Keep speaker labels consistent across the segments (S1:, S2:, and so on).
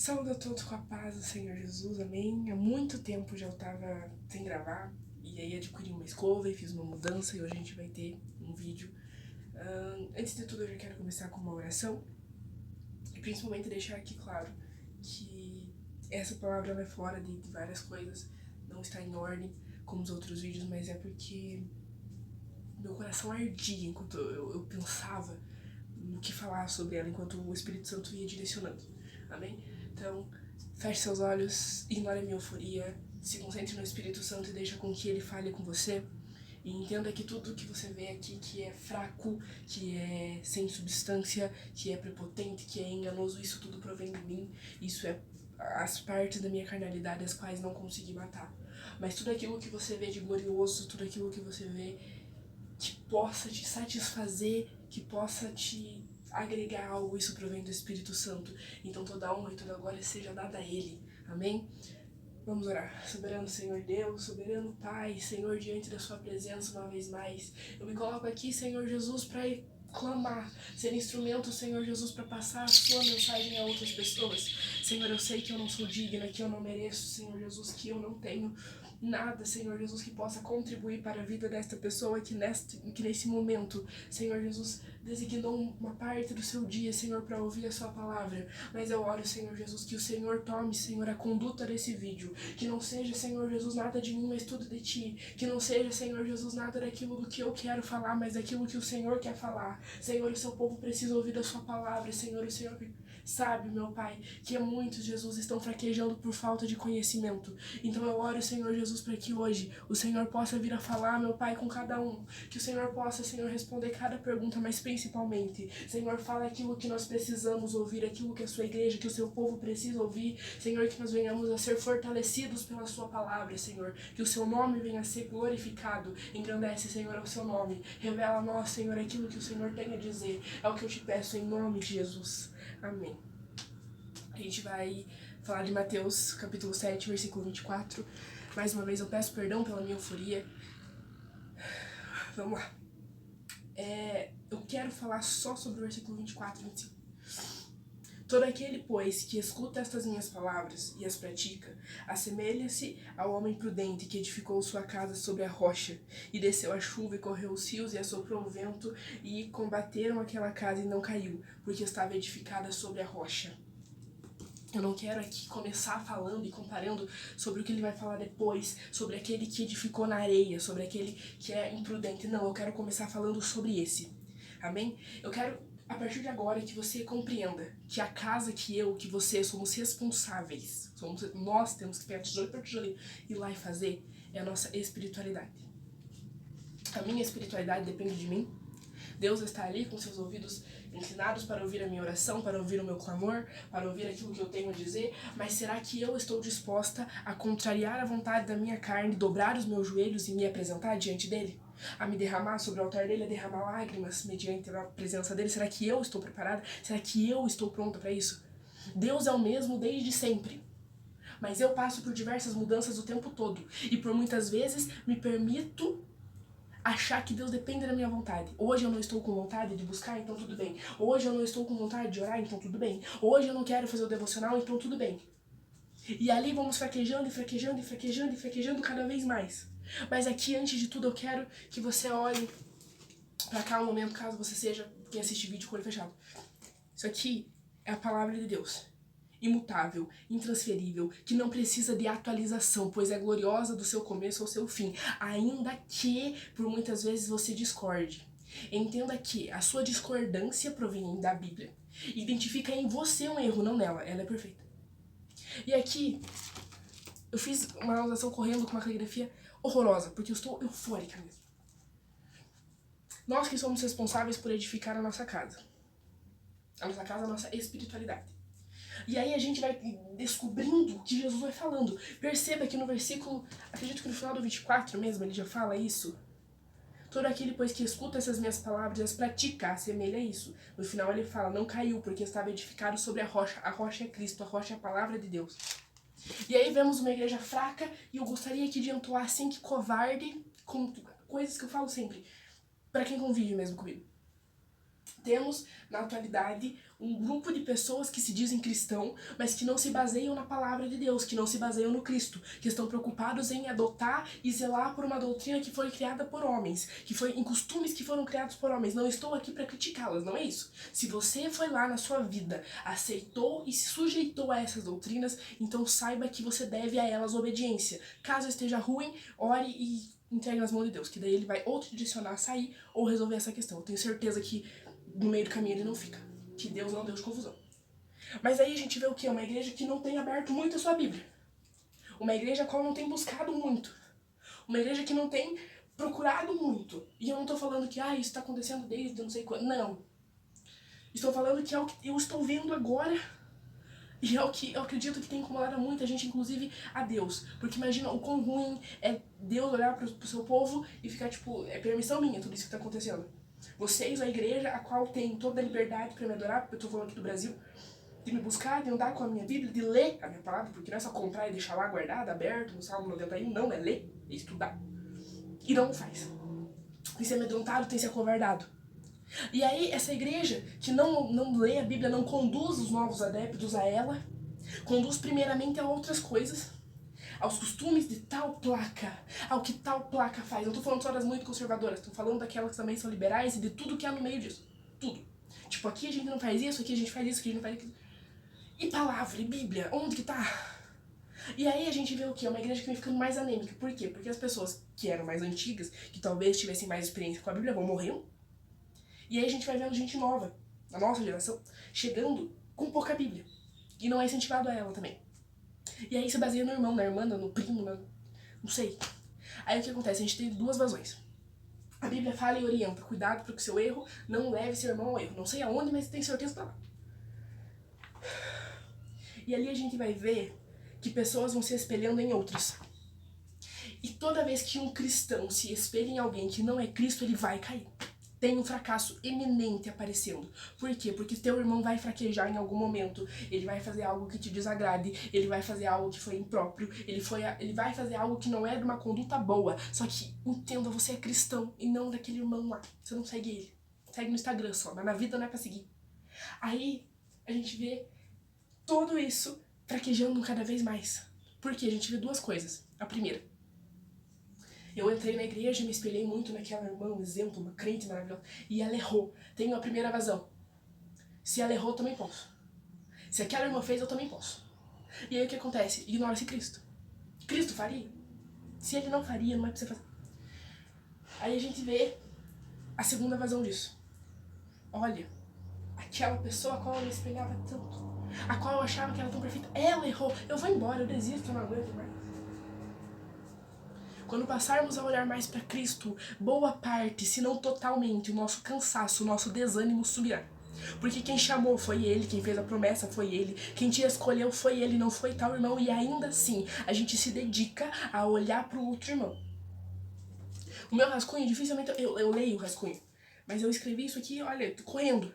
S1: Saúde a todos com a paz do Senhor Jesus, amém? Há muito tempo já eu tava sem gravar, e aí adquiri uma escova e fiz uma mudança, e hoje a gente vai ter um vídeo. Antes de tudo eu já quero começar com uma oração, e principalmente deixar aqui claro que essa palavra ela é fora de várias coisas, não está em ordem como os outros vídeos, mas é porque meu coração ardia enquanto eu pensava no que falar sobre ela, enquanto o Espírito Santo ia direcionando, amém? Então, feche seus olhos, ignore a minha euforia, se concentre no Espírito Santo e deixa com que ele fale com você. E entenda que tudo que você vê aqui que é fraco, que é sem substância, que é prepotente, que é enganoso, isso tudo provém de mim. Isso é as partes da minha carnalidade as quais não consegui matar. Mas tudo aquilo que você vê de glorioso, tudo aquilo que você vê que possa te satisfazer, que possa te agregar algo, isso provém do Espírito Santo. Então toda honra e toda glória seja dada a Ele. Amém? Vamos orar. Soberano Senhor Deus, soberano Pai, Senhor, diante da sua presença uma vez mais. Eu me coloco aqui, Senhor Jesus, para clamar, ser instrumento, Senhor Jesus, para passar a sua mensagem a outras pessoas. Senhor, eu sei que eu não sou digna, que eu não mereço, Senhor Jesus, que eu não tenho nada, Senhor Jesus, que possa contribuir para a vida desta pessoa que nesse momento, Senhor Jesus, designou uma parte do seu dia, Senhor, para ouvir a sua palavra. Mas eu oro, Senhor Jesus, que o Senhor tome, Senhor, a conduta desse vídeo. Que não seja, Senhor Jesus, nada de mim, mas tudo de Ti. Que não seja, Senhor Jesus, nada daquilo do que eu quero falar, mas daquilo que o Senhor quer falar. Senhor, o seu povo precisa ouvir da sua palavra. Senhor, o Senhor sabe, meu Pai, que muitos, Jesus, estão fraquejando por falta de conhecimento. Então eu oro, Senhor Jesus, para que hoje o Senhor possa vir a falar, meu Pai, com cada um. Que o Senhor possa, Senhor, responder cada pergunta, mas principalmente, Senhor, fala aquilo que nós precisamos ouvir, aquilo que a sua igreja, que o seu povo precisa ouvir. Senhor, que nós venhamos a ser fortalecidos pela sua palavra, Senhor. Que o seu nome venha a ser glorificado. Engrandece, Senhor, o seu nome. Revela a nós, Senhor, aquilo que o Senhor tem a dizer. É o que eu te peço em nome de Jesus. Amém. A gente vai falar de Mateus, capítulo 7, versículo 24. Mais uma vez eu peço perdão pela minha euforia. Vamos lá. Eu quero falar só sobre o versículo 24 e 25. Todo aquele, pois, que escuta estas minhas palavras e as pratica, assemelha-se ao homem prudente que edificou sua casa sobre a rocha, e desceu a chuva e correu os rios e assoprou o vento, e combateram aquela casa e não caiu, porque estava edificada sobre a rocha. Eu não quero aqui começar falando e comparando sobre o que ele vai falar depois, sobre aquele que edificou na areia, sobre aquele que é imprudente. Não, eu quero começar falando sobre esse. Amém? Eu quero, a partir de agora, que você compreenda que a casa que você somos responsáveis, nós temos que pegar tijolo por tijolo e ir lá e fazer, é a nossa espiritualidade. A minha espiritualidade depende de mim. Deus está ali com seus ouvidos inclinados para ouvir a minha oração, para ouvir o meu clamor, para ouvir aquilo que eu tenho a dizer, mas será que eu estou disposta a contrariar a vontade da minha carne, dobrar os meus joelhos e me apresentar diante dele? A me derramar sobre o altar dele, a derramar lágrimas mediante a presença dele? Será que eu estou preparada? Será que eu estou pronta para isso? Deus é o mesmo desde sempre. Mas eu passo por diversas mudanças o tempo todo. E por muitas vezes me permito achar que Deus depende da minha vontade. Hoje eu não estou com vontade de buscar, então tudo bem. Hoje eu não estou com vontade de orar, então tudo bem. Hoje eu não quero fazer o devocional, então tudo bem. E ali vamos fraquejando, e fraquejando, e fraquejando, e fraquejando cada vez mais. Mas aqui, antes de tudo, eu quero que você olhe pra cá um momento, caso você seja quem assiste vídeo com o olho fechado. Isso aqui é a palavra de Deus. Imutável, intransferível, que não precisa de atualização, pois é gloriosa do seu começo ao seu fim, ainda que por muitas vezes você discorde. Entenda que a sua discordância provém da Bíblia. Identifica em você um erro, não nela, ela é perfeita. E aqui, eu fiz uma anotação correndo com uma caligrafia horrorosa, porque eu estou eufórica mesmo. Nós que somos responsáveis por edificar a nossa casa. A nossa casa, a nossa espiritualidade. E aí a gente vai descobrindo o que Jesus vai falando. Perceba que no versículo, acredito que no final do 24 mesmo, ele já fala isso. Todo aquele, pois, que escuta essas minhas palavras e as pratica, assemelha a isso. No final ele fala, não caiu, porque estava edificado sobre a rocha. A rocha é Cristo, a rocha é a palavra de Deus. E aí vemos uma igreja fraca, e eu gostaria aqui de entoar assim que covarde, com coisas que eu falo sempre, para quem convive mesmo comigo. temos, na atualidade, um grupo de pessoas que se dizem cristão, mas que não se baseiam na palavra de Deus, que não se baseiam no Cristo, que estão preocupados em adotar e zelar por uma doutrina que foi criada por homens, que foi em costumes que foram criados por homens. Não estou aqui para criticá-las, não é isso. Se você foi lá na sua vida, aceitou e se sujeitou a essas doutrinas, então saiba que você deve a elas obediência. Caso esteja ruim, ore e entregue nas mãos de Deus, que daí ele vai ou te direcionar a sair ou resolver essa questão. Eu tenho certeza que no meio do caminho ele não fica, que Deus não deu de confusão. Mas aí a gente vê o que? Uma igreja que não tem aberto muito a sua Bíblia. Uma igreja a qual não tem buscado muito. Uma igreja que não tem procurado muito. E eu não estou falando que isso está acontecendo desde não sei quando. Não. Estou falando que é o que eu estou vendo agora. E é o que eu acredito que tem incomodado muita gente, inclusive a Deus. Porque imagina o quão ruim é Deus olhar pro seu povo e ficar tipo, é permissão minha tudo isso que está acontecendo. Vocês, a igreja, a qual tem toda a liberdade para me adorar, porque eu estou falando aqui do Brasil, de me buscar, de andar com a minha Bíblia, de ler a minha palavra, porque não é só comprar e deixar lá guardada, aberto, no Salmo 91, não, é ler, é estudar. E não faz. Tem se amedrontado, tem se acovardado. E aí, essa igreja que não lê a Bíblia, não conduz os novos adeptos a ela, conduz primeiramente a outras coisas, aos costumes de tal placa, ao que tal placa faz. Eu não tô falando só das muito conservadoras, tô falando daquelas que também são liberais e de tudo que há no meio disso. Tudo. Tipo, aqui a gente não faz isso, aqui a gente faz isso, aqui a gente não faz aquilo. E palavra, e Bíblia, onde que tá? E aí a gente vê o quê? Uma igreja que vem ficando mais anêmica. Por quê? Porque as pessoas que eram mais antigas, que talvez tivessem mais experiência com a Bíblia, vão morrendo. E aí a gente vai vendo gente nova, na nossa geração, chegando com pouca Bíblia. E não é incentivado a ela também. E aí se baseia no irmão, na irmã, no primo, não sei. Aí o que acontece? A gente tem duas vazões. A Bíblia fala e orienta. Cuidado para que o seu erro não leve seu irmão ao erro. Não sei aonde, mas tem certeza que tá lá. E ali a gente vai ver que pessoas vão se espelhando em outras. E toda vez que um cristão se espelha em alguém que não é Cristo, ele vai cair. Tem um fracasso eminente aparecendo. Por quê? Porque teu irmão vai fraquejar em algum momento. Ele vai fazer algo que te desagrade. Ele vai fazer algo que foi impróprio. Ele vai fazer algo que não é de uma conduta boa. Só que, entenda, você é cristão e não daquele irmão lá. Você não segue ele. Segue no Instagram só, mas na vida não é pra seguir. Aí, a gente vê tudo isso fraquejando cada vez mais. Por quê? A gente vê duas coisas. A primeira, eu entrei na igreja, me espelhei muito naquela irmã, um exemplo, uma crente maravilhosa, e ela errou. Tenho a primeira vazão. Se ela errou, eu também posso. Se aquela irmã fez, eu também posso. E aí o que acontece? Ignora-se Cristo. Cristo faria? Se ele não faria, não é pra você fazer. Aí a gente vê a segunda vazão disso. Olha, aquela pessoa a qual eu me espelhava tanto, a qual eu achava que era tão perfeita, ela errou, eu vou embora, eu desisto, eu não aguento mais. Quando passarmos a olhar mais para Cristo, boa parte, se não totalmente, o nosso cansaço, o nosso desânimo subirá. Porque quem chamou foi Ele, quem fez a promessa foi Ele, quem te escolheu foi Ele, não foi tal irmão. E ainda assim, a gente se dedica a olhar para o outro irmão. O meu rascunho, dificilmente eu leio o rascunho, mas eu escrevi isso aqui, olha, correndo.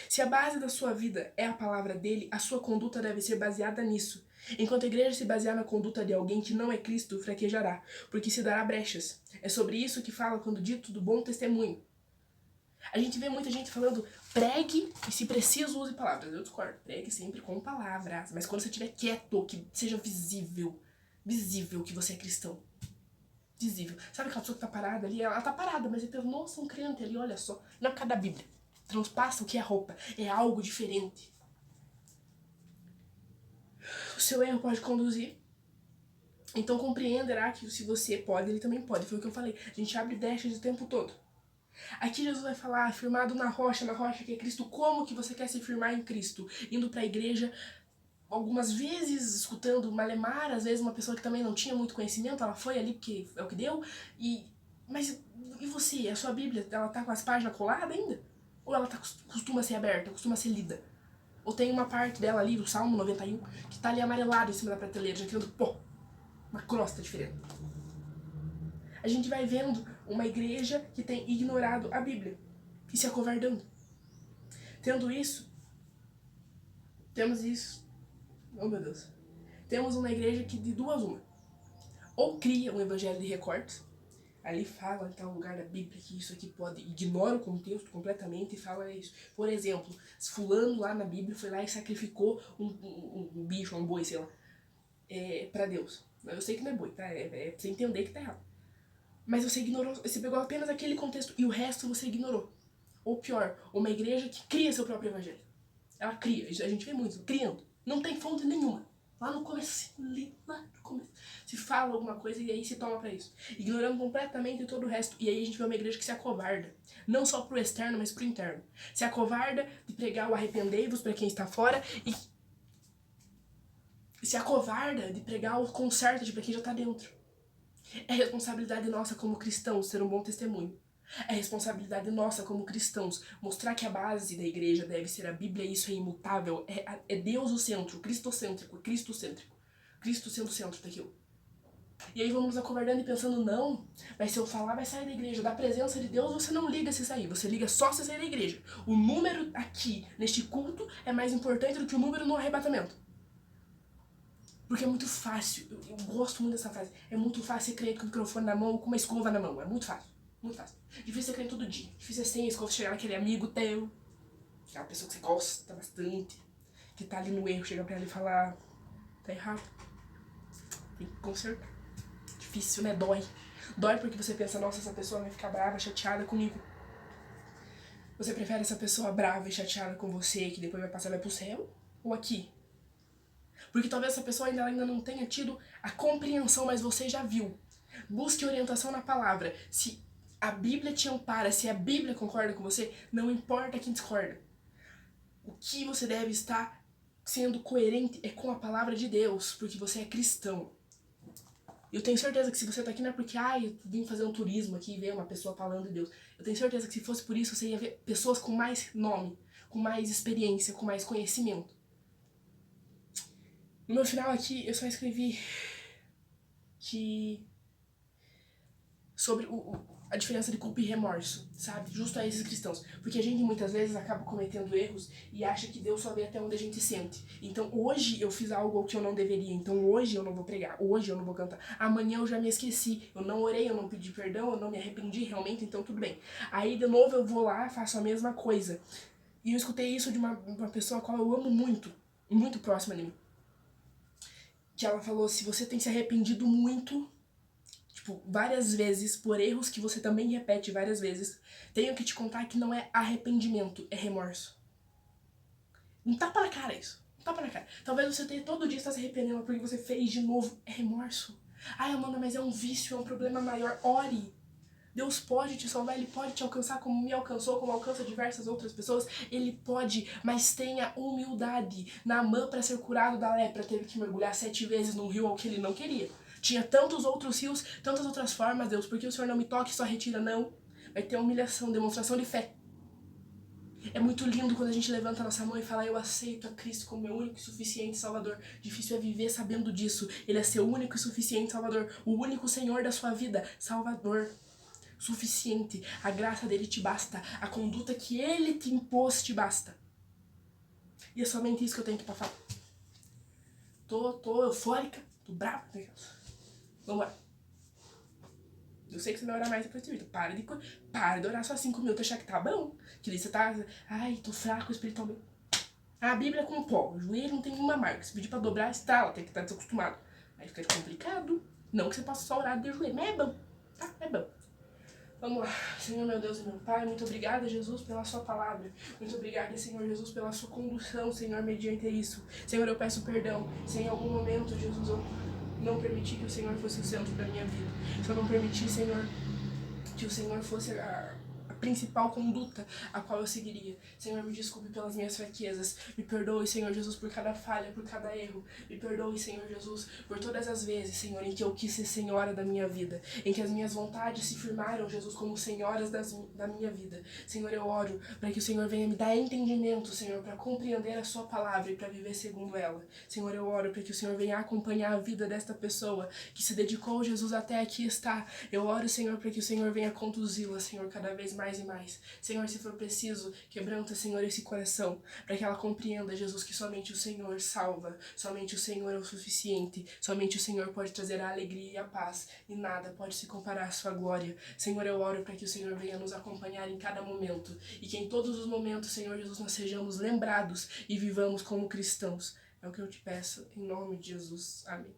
S1: Se a base da sua vida é a palavra dele, a sua conduta deve ser baseada nisso. Enquanto a igreja se basear na conduta de alguém que não é Cristo, fraquejará, porque se dará brechas. É sobre isso que fala quando dito do bom testemunho. A gente vê muita gente falando, pregue e se preciso use palavras. Eu discordo, pregue sempre com palavras, mas quando você estiver quieto, que seja visível que você é cristão. Visível. Sabe aquela pessoa que tá parada ali? Ela tá parada, mas ele pensa, nossa, um crente ali, olha só. Não é por causa da Bíblia. Transpassa o que é roupa, é algo diferente. O seu erro pode conduzir. Então compreenderá que se você pode, ele também pode. Foi o que eu falei. A gente abre brechas o tempo todo. Aqui Jesus vai falar, firmado na rocha que é Cristo. Como que você quer se firmar em Cristo? Indo para a igreja, algumas vezes escutando Malemar, às vezes uma pessoa que também não tinha muito conhecimento, ela foi ali porque é o que deu. Mas e você? A sua Bíblia, ela tá com as páginas coladas ainda? Ou ela costuma ser aberta, costuma ser lida? Ou tem uma parte dela ali, do Salmo 91, que tá ali amarelado em cima da prateleira, já querendo, uma crosta diferente. A gente vai vendo uma igreja que tem ignorado a Bíblia e se acovardando. Temos isso, oh meu Deus, temos uma igreja que de duas uma, ou cria um evangelho de recortes, ali fala em tal lugar da Bíblia que isso aqui pode, ignora o contexto completamente e fala isso. Por exemplo, fulano lá na Bíblia foi lá e sacrificou um bicho, um boi, sei lá, pra Deus. Eu sei que não é boi, tá? É pra você entender que tá errado. Mas você ignorou, você pegou apenas aquele contexto e o resto você ignorou. Ou pior, uma igreja que cria seu próprio evangelho. Ela cria, a gente vê muito, criando. Não tem fonte nenhuma. Lá no começo, lá no começo, se fala alguma coisa e aí se toma pra isso. Ignorando completamente todo o resto. E aí a gente vê uma igreja que se acovarda. Não só pro externo, mas pro interno. Se acovarda de pregar o arrependei-vos pra quem está fora e se acovarda de pregar o conserta-te pra quem já tá dentro. É responsabilidade nossa como cristãos ser um bom testemunho. É responsabilidade nossa como cristãos mostrar que a base da igreja deve ser a Bíblia e isso é imutável. É Deus o centro, cristocêntrico, cristocêntrico. Cristo sendo o centro daquilo. E aí vamos nos acovardando e pensando, não, mas se eu falar vai sair da igreja. Da presença de Deus você não liga se sair, você liga só se sair da igreja. O número aqui, neste culto, é mais importante do que o número no arrebatamento. Porque é muito fácil, eu gosto muito dessa frase, é muito fácil você crer com o microfone na mão ou com uma escova na mão, é muito fácil, muito fácil. Difícil você crer todo dia, difícil sem a escova chegar naquele amigo teu, aquela pessoa que você gosta bastante, que tá ali no erro, chega pra ela e falar, tá errado, tem que consertar. Difícil, né? Dói. Dói porque você pensa, nossa, essa pessoa vai ficar brava, chateada comigo. Você prefere essa pessoa brava e chateada com você, que depois vai passar, vai pro céu? Ou aqui? Porque talvez essa pessoa ainda não tenha tido a compreensão, mas você já viu. Busque orientação na palavra. Se a Bíblia te ampara, se a Bíblia concorda com você, não importa quem discorda. O que você deve estar sendo coerente é com a palavra de Deus, porque você é cristão. Eu tenho certeza que se você tá aqui não é porque, eu vim fazer um turismo aqui e ver uma pessoa falando de Deus. Eu tenho certeza que se fosse por isso, você ia ver pessoas com mais nome, com mais experiência, com mais conhecimento. No meu final aqui, eu só escrevi que sobre a diferença de culpa e remorso, sabe? Justo a esses cristãos. Porque a gente muitas vezes acaba cometendo erros e acha que Deus só vê até onde a gente sente. Então hoje eu fiz algo que eu não deveria, então hoje eu não vou pregar, hoje eu não vou cantar. Amanhã eu já me esqueci, eu não orei, eu não pedi perdão, eu não me arrependi realmente, então tudo bem. Aí de novo eu vou lá, faço a mesma coisa. E eu escutei isso de uma pessoa a qual eu amo muito, muito próxima de mim. Que ela falou, se você tem se arrependido muito, várias vezes, por erros que você também repete várias vezes, tenho que te contar que não é arrependimento, é remorso. Não tapa na cara isso. Não tapa na cara. Talvez você tenha todo dia está se arrependendo porque você fez de novo. É remorso. Amanda, mas é um vício, é um problema maior. Ore. Deus pode te salvar, Ele pode te alcançar como me alcançou, como alcança diversas outras pessoas. Ele pode, mas tenha humildade. Naamã, para ser curado da lepra, teve que mergulhar 7 vezes num rio ao que ele não queria. Tinha tantos outros rios, tantas outras formas, Deus, porque o Senhor não me toque e só retira, não. Vai ter humilhação, demonstração de fé. É muito lindo quando a gente levanta a nossa mão e fala, eu aceito a Cristo como meu único e suficiente Salvador. Difícil é viver sabendo disso. Ele é seu único e suficiente Salvador. O único Senhor da sua vida. Salvador. Suficiente. A graça dele te basta. A conduta que ele te impôs te basta. E é somente isso que eu tenho aqui pra falar. Tô eufórica. Tô brava. Vamos lá. Eu sei que você vai orar mais depois desse vídeo. Para de orar só 5 minutos, achar que tá bom. Que daí você tá, tô fraco espiritualmente. A Bíblia é com pó, o joelho não tem uma marca. Se pedir pra dobrar, estrala, tem que estar desacostumado. Aí fica complicado. Não que você possa só orar de joelho, mas é bom, tá? É bom. Vamos lá. Senhor, meu Deus e meu Pai, muito obrigada, Jesus, pela sua palavra. Muito obrigada, Senhor Jesus, pela sua condução, Senhor, mediante isso. Senhor, eu peço perdão. Se em algum momento, Jesus, eu não permiti que o Senhor fosse o centro da minha vida. Se eu não permiti, Senhor, que o Senhor fosse a principal conduta a qual eu seguiria. Senhor, me desculpe pelas minhas fraquezas. Me perdoe, Senhor Jesus, por cada falha, por cada erro. Me perdoe, Senhor Jesus, por todas as vezes, Senhor, em que eu quis ser senhora da minha vida. Em que as minhas vontades se firmaram, Jesus, como senhoras da minha vida. Senhor, eu oro para que o Senhor venha me dar entendimento, Senhor, para compreender a sua palavra e para viver segundo ela. Senhor, eu oro para que o Senhor venha acompanhar a vida desta pessoa que se dedicou, Jesus, até aqui está. Eu oro, Senhor, para que o Senhor venha conduzi-la, Senhor, cada vez mais mais e mais. Senhor, se for preciso, quebranta, Senhor, esse coração, para que ela compreenda, Jesus, que somente o Senhor salva, somente o Senhor é o suficiente, somente o Senhor pode trazer a alegria e a paz, e nada pode se comparar à sua glória. Senhor, eu oro para que o Senhor venha nos acompanhar em cada momento, e que em todos os momentos, Senhor Jesus, nós sejamos lembrados e vivamos como cristãos. É o que eu te peço, em nome de Jesus. Amém.